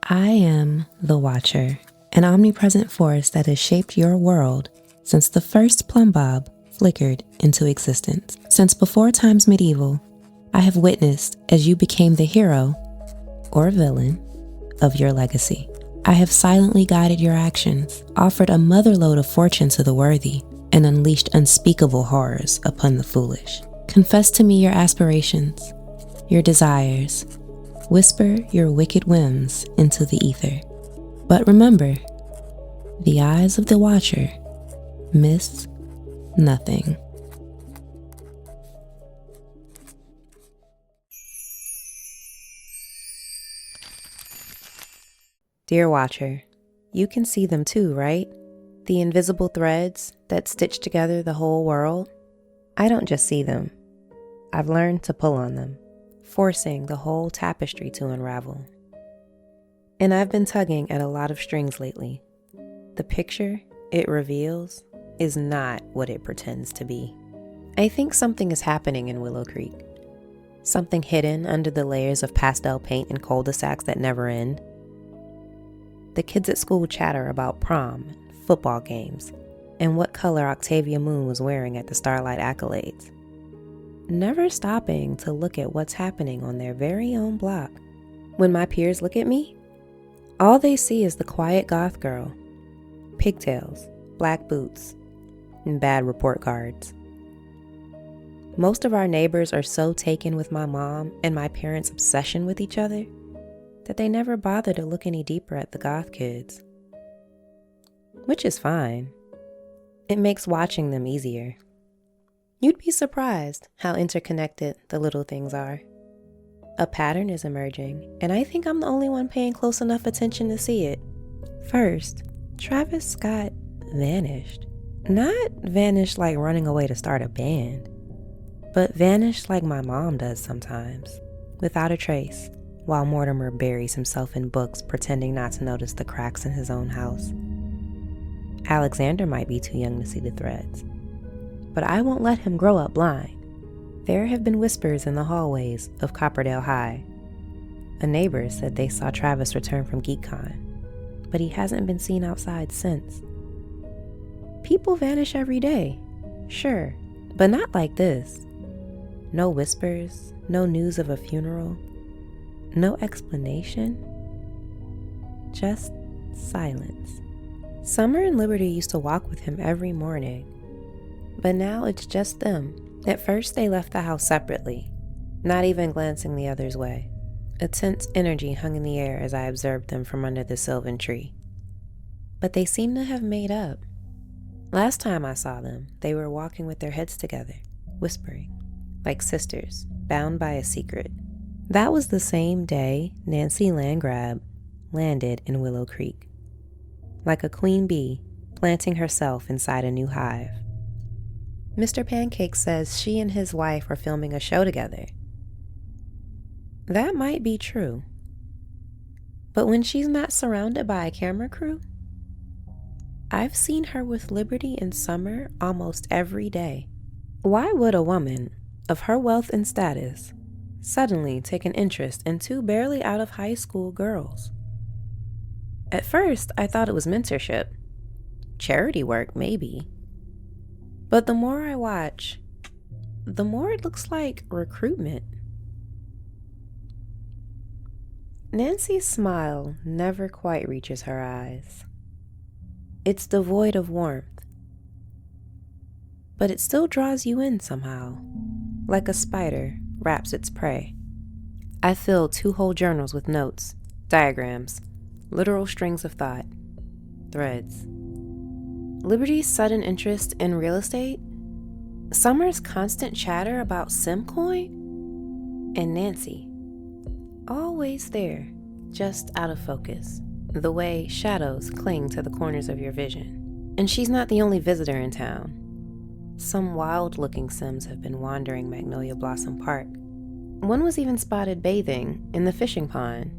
I am the Watcher, an omnipresent force that has shaped your world since the first plumb bob flickered into existence. Since before times medieval, I have witnessed as you became the hero or villain of your legacy. I have silently guided your actions, offered a motherlode of fortune to the worthy, and unleashed unspeakable horrors upon the foolish. Confess to me your aspirations, your desires. Whisper your wicked whims into the ether. But remember, the eyes of the Watcher miss nothing. Dear Watcher, you can see them too, right? The invisible threads that stitch together the whole world. I don't just see them. I've learned to pull on them, forcing the whole tapestry to unravel. And I've been tugging at a lot of strings lately. The picture it reveals is not what it pretends to be. I think something is happening in Willow Creek. Something hidden under the layers of pastel paint and cul-de-sacs that never end. The kids at school chatter about prom, football games, and what color Octavia Moon was wearing at the Starlight Accolades, never stopping to look at what's happening on their very own block. When my peers look at me, all they see is the quiet goth girl, pigtails, black boots, and bad report cards. Most of our neighbors are so taken with my mom and my parents' obsession with each other that they never bother to look any deeper at the goth kids. Which is fine. It makes watching them easier. You'd be surprised how interconnected the little things are. A pattern is emerging, and I think I'm the only one paying close enough attention to see it. First, Travis Scott vanished. Not vanished like running away to start a band, but vanished like my mom does sometimes, without a trace, while Mortimer buries himself in books pretending not to notice the cracks in his own house. Alexander might be too young to see the threads, but I won't let him grow up blind. There have been whispers in the hallways of Copperdale High. A neighbor said they saw Travis return from GeekCon, but he hasn't been seen outside since. People vanish every day, sure, but not like this. No whispers, no news of a funeral, no explanation, just silence. Summer and Liberty used to walk with him every morning, but now it's just them. At first they left the house separately, not even glancing the other's way. A tense energy hung in the air as I observed them from under the sylvan tree. But they seemed to have made up. Last time I saw them, they were walking with their heads together, whispering, like sisters, bound by a secret. That was the same day Nancy Landgraab landed in Willow Creek, like a queen bee planting herself inside a new hive. Mr. Pancake says she and his wife are filming a show together. That might be true. But when she's not surrounded by a camera crew, I've seen her with Liberty and Summer almost every day. Why would a woman of her wealth and status suddenly take an interest in two barely out of high school girls? At first, I thought it was mentorship. Charity work, maybe. But the more I watch, the more it looks like recruitment. Nancy's smile never quite reaches her eyes. It's devoid of warmth, but it still draws you in somehow, like a spider wraps its prey. I filled 2 whole journals with notes, diagrams, literal strings of thought, threads. Liberty's sudden interest in real estate, Summer's constant chatter about Simcoin, and Nancy, always there, just out of focus, the way shadows cling to the corners of your vision. And she's not the only visitor in town. Some wild-looking Sims have been wandering Magnolia Blossom Park. One was even spotted bathing in the fishing pond.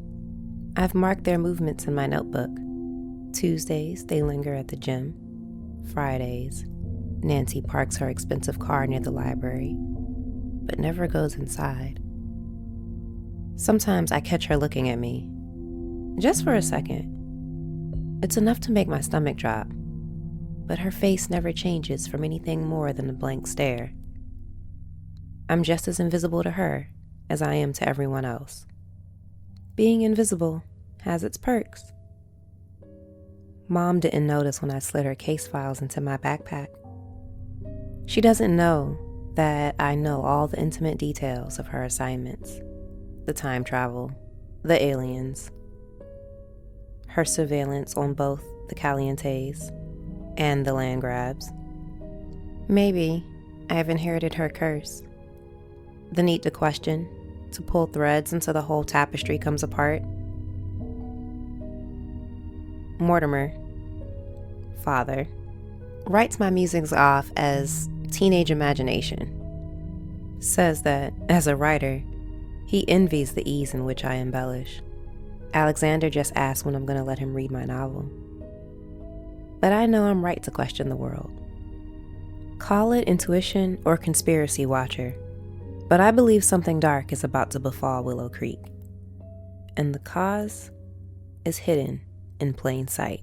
I've marked their movements in my notebook. Tuesdays, they linger at the gym. Fridays, Nancy parks her expensive car near the library, but never goes inside. Sometimes I catch her looking at me, Just for a second. It's enough to make my stomach drop, but her face never changes from anything more than a blank stare. I'm just as invisible to her as I am to everyone else. Being invisible has its perks. Mom didn't notice when I slid her case files into my backpack. She doesn't know that I know all the intimate details of her assignments, the time travel, the aliens, her surveillance on both the Calientes and the Landgraabs. Maybe I've inherited her curse. The need to question, to pull threads until the whole tapestry comes apart. Mortimer, father, writes my musings off as teenage imagination. Says that, as a writer, he envies the ease in which I embellish. Alexander just asks when I'm going to let him read my novel. But I know I'm right to question the world. Call it intuition or conspiracy watcher, but I believe something dark is about to befall Willow Creek. And the cause is hidden in plain sight.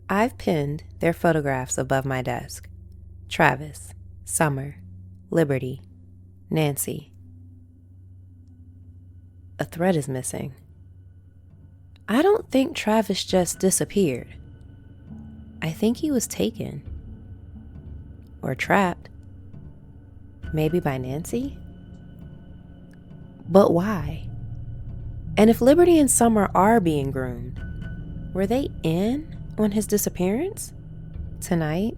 I've pinned their photographs above my desk. Travis, Summer, Liberty, Nancy. A thread is missing. I don't think Travis just disappeared. I think he was taken. Or trapped. Maybe by Nancy? But why? And if Liberty and Summer are being groomed, were they in on his disappearance? Tonight,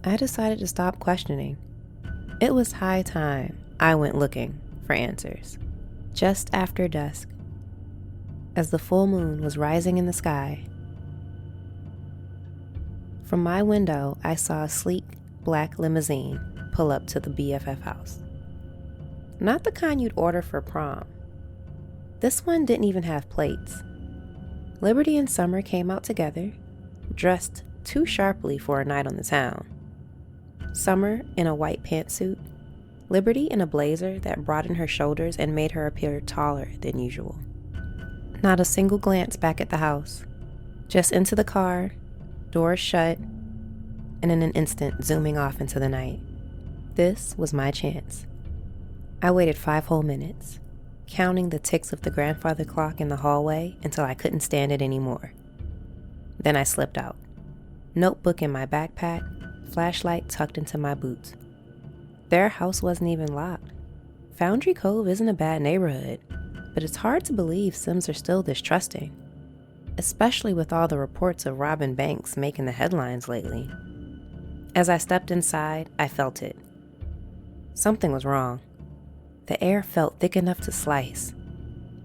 I decided to stop questioning. It was high time I went looking for answers. Just after dusk, as the full moon was rising in the sky, from my window, I saw a sleek black limousine pull up to the BFF house. Not the kind you'd order for prom. This one didn't even have plates. Liberty and Summer came out together, dressed too sharply for a night on the town. Summer in a white pantsuit, Liberty in a blazer that broadened her shoulders and made her appear taller than usual. Not a single glance back at the house, just into the car, doors shut, and in an instant zooming off into the night. This was my chance. I waited 5 whole minutes, counting the ticks of the grandfather clock in the hallway until I couldn't stand it anymore. Then I slipped out, notebook in my backpack, flashlight tucked into my boots. Their house wasn't even locked. Foundry Cove isn't a bad neighborhood, but it's hard to believe Sims are still this trusting, especially with all the reports of robbing banks making the headlines lately. As I stepped inside, I felt it. Something was wrong. The air felt thick enough to slice.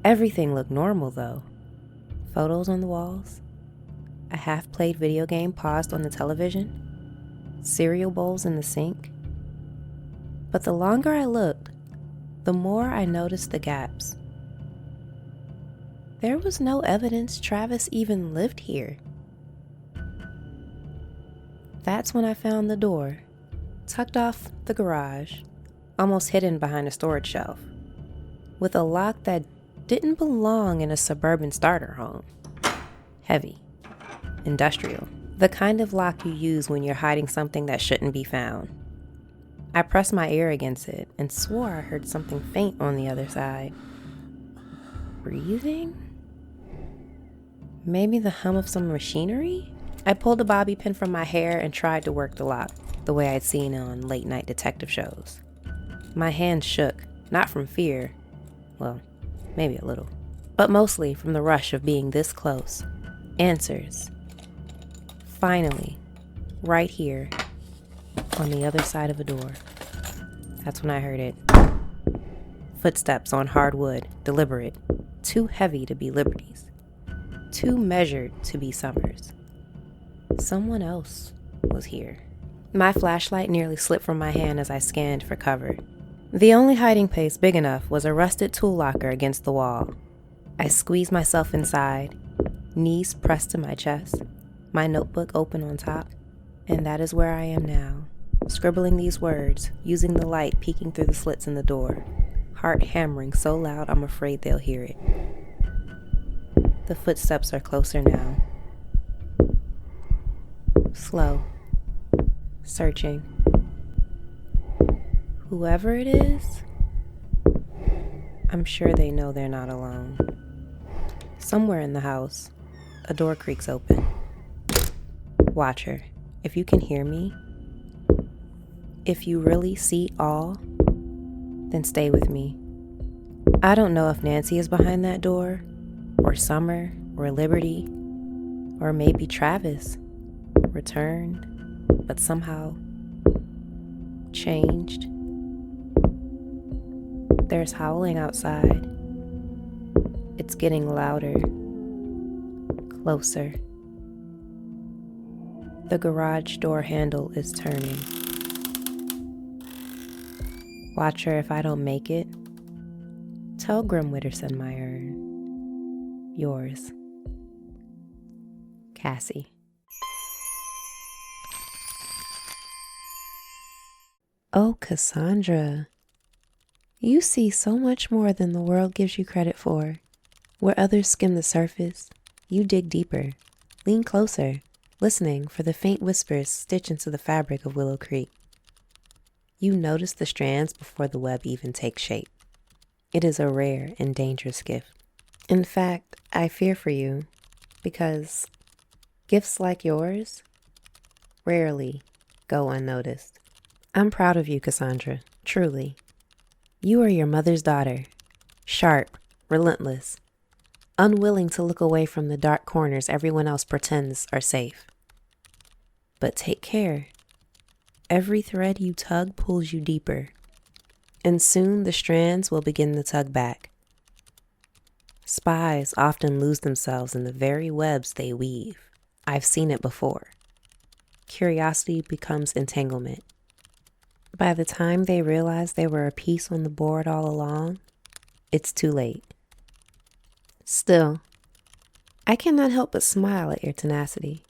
Everything looked normal, though. Photos on the walls, a half-played video game paused on the television, cereal bowls in the sink. But the longer I looked, the more I noticed the gaps. There was no evidence Travis even lived here. That's when I found the door, tucked off the garage, almost hidden behind a storage shelf, with a lock that didn't belong in a suburban starter home. Heavy, industrial, the kind of lock you use when you're hiding something that shouldn't be found. I pressed my ear against it and swore I heard something faint on the other side. Breathing? Maybe the hum of some machinery? I pulled a bobby pin from my hair and tried to work the lock, the way I'd seen on late-night detective shows. My hands shook, not from fear, well, maybe a little, but mostly from the rush of being this close. Answers. Finally, right here, on the other side of a door. That's when I heard it. Footsteps on hard wood, deliberate, too heavy to be Liberty's, too measured to be Summer's. Someone else was here. My flashlight nearly slipped from my hand as I scanned for cover. The only hiding place big enough was a rusted tool locker against the wall. I squeezed myself inside, knees pressed to my chest, my notebook open on top, and that is where I am now, scribbling these words, using the light peeking through the slits in the door, heart hammering so loud I'm afraid they'll hear it. The footsteps are closer now. Slow. Searching. Whoever it is, I'm sure they know they're not alone. Somewhere in the house, a door creaks open. Watcher, if you can hear me, if you really see all, then stay with me. I don't know if Nancy is behind that door, or Summer, or Liberty, or maybe Travis, returned, but somehow changed. There's howling outside. It's getting louder, closer. The garage door handle is turning. Watcher, if I don't make it, tell Grim Witterson my urn. Yours, Cassie. Oh, Cassandra, you see so much more than the world gives you credit for. Where others skim the surface, you dig deeper, lean closer, listening for the faint whispers stitched into the fabric of Willow Creek. You notice the strands before the web even takes shape. It is a rare and dangerous gift. In fact, I fear for you, because gifts like yours rarely go unnoticed. I'm proud of you, Cassandra, truly. You are your mother's daughter, sharp, relentless, unwilling to look away from the dark corners everyone else pretends are safe. But take care. Every thread you tug pulls you deeper, and soon the strands will begin to tug back. Spies often lose themselves in the very webs they weave. I've seen it before. Curiosity becomes entanglement. By the time they realize they were a piece on the board all along, it's too late. Still, I cannot help but smile at your tenacity.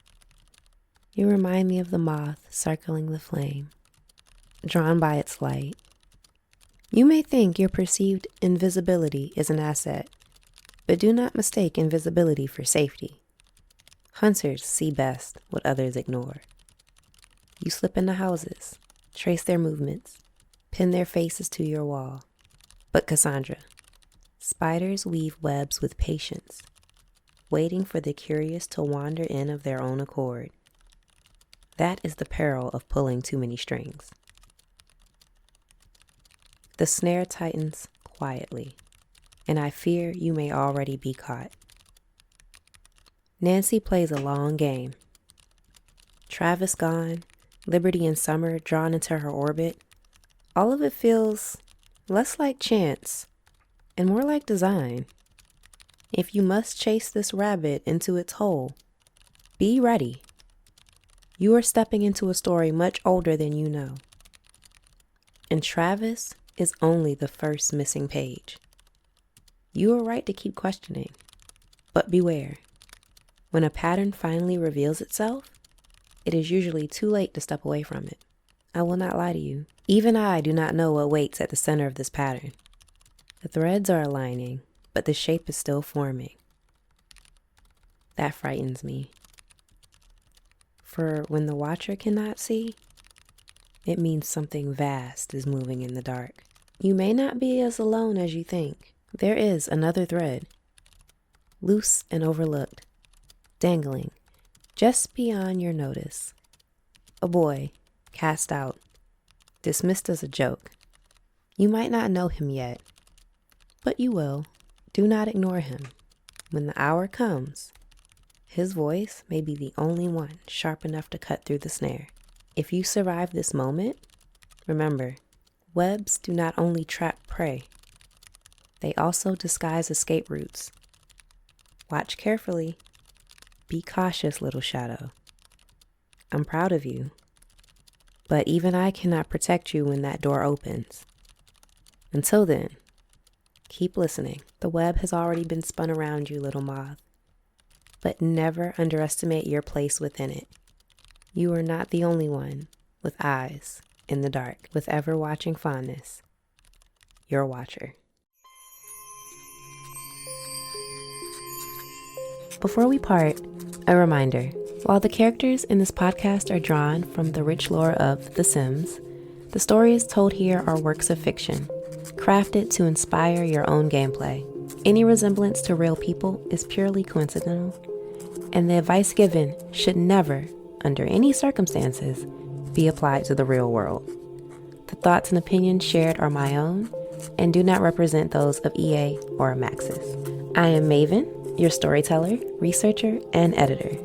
You remind me of the moth circling the flame, drawn by its light. You may think your perceived invisibility is an asset, but do not mistake invisibility for safety. Hunters see best what others ignore. You slip into houses, trace their movements, pin their faces to your wall. But Cassandra, spiders weave webs with patience, waiting for the curious to wander in of their own accord. That is the peril of pulling too many strings. The snare tightens quietly, and I fear you may already be caught. Nancy plays a long game. Travis gone, Liberty and Summer drawn into her orbit. All of it feels less like chance and more like design. If you must chase this rabbit into its hole, be ready. You are stepping into a story much older than you know. And Travis is only the first missing page. You are right to keep questioning, but beware. When a pattern finally reveals itself, it is usually too late to step away from it. I will not lie to you. Even I do not know what waits at the center of this pattern. The threads are aligning, but the shape is still forming. That frightens me. For when the watcher cannot see, it means something vast is moving in the dark. You may not be as alone as you think. There is another thread, loose and overlooked, dangling just beyond your notice. A boy, cast out, dismissed as a joke. You might not know him yet, but you will. Do not ignore him. When the hour comes, his voice may be the only one sharp enough to cut through the snare. If you survive this moment, remember, webs do not only trap prey, they also disguise escape routes. Watch carefully. Be cautious, little shadow. I'm proud of you, but even I cannot protect you when that door opens. Until then, keep listening. The web has already been spun around you, little moth, but never underestimate your place within it. You are not the only one with eyes in the dark, with ever-watching fondness. Your watcher. Before we part, a reminder. While the characters in this podcast are drawn from the rich lore of The Sims, the stories told here are works of fiction, crafted to inspire your own gameplay. Any resemblance to real people is purely coincidental, and the advice given should never, under any circumstances, be applied to the real world. The thoughts and opinions shared are my own and do not represent those of EA or Maxis. I am Maven, your storyteller, researcher, and editor.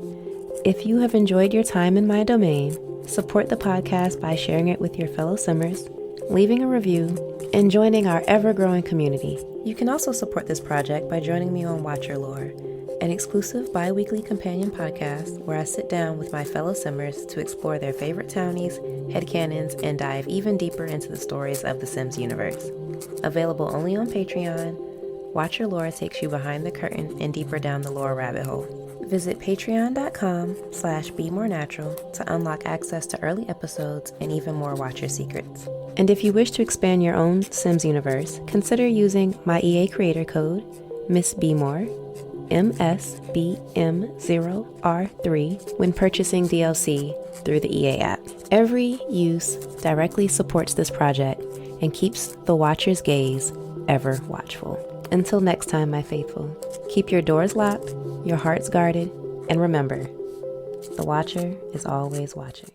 If you have enjoyed your time in my domain, support the podcast by sharing it with your fellow Simmers, leaving a review, and joining our ever-growing community. You can also support this project by joining me on Watch Your Lore, an exclusive bi-weekly companion podcast where I sit down with my fellow Simmers to explore their favorite townies, headcanons, and dive even deeper into the stories of the Sims universe. Available only on Patreon, Watch Your Lore takes you behind the curtain and deeper down the lore rabbit hole. Visit patreon.com/bemorenatural to unlock access to early episodes and even more Watcher secrets. And if you wish to expand your own Sims universe, consider using my EA Creator Code MSBM0R3 when purchasing DLC through the EA app. Every use directly supports this project and keeps the Watcher's gaze ever watchful. Until next time, my faithful, keep your doors locked, your hearts guarded, and remember, the Watcher is always watching.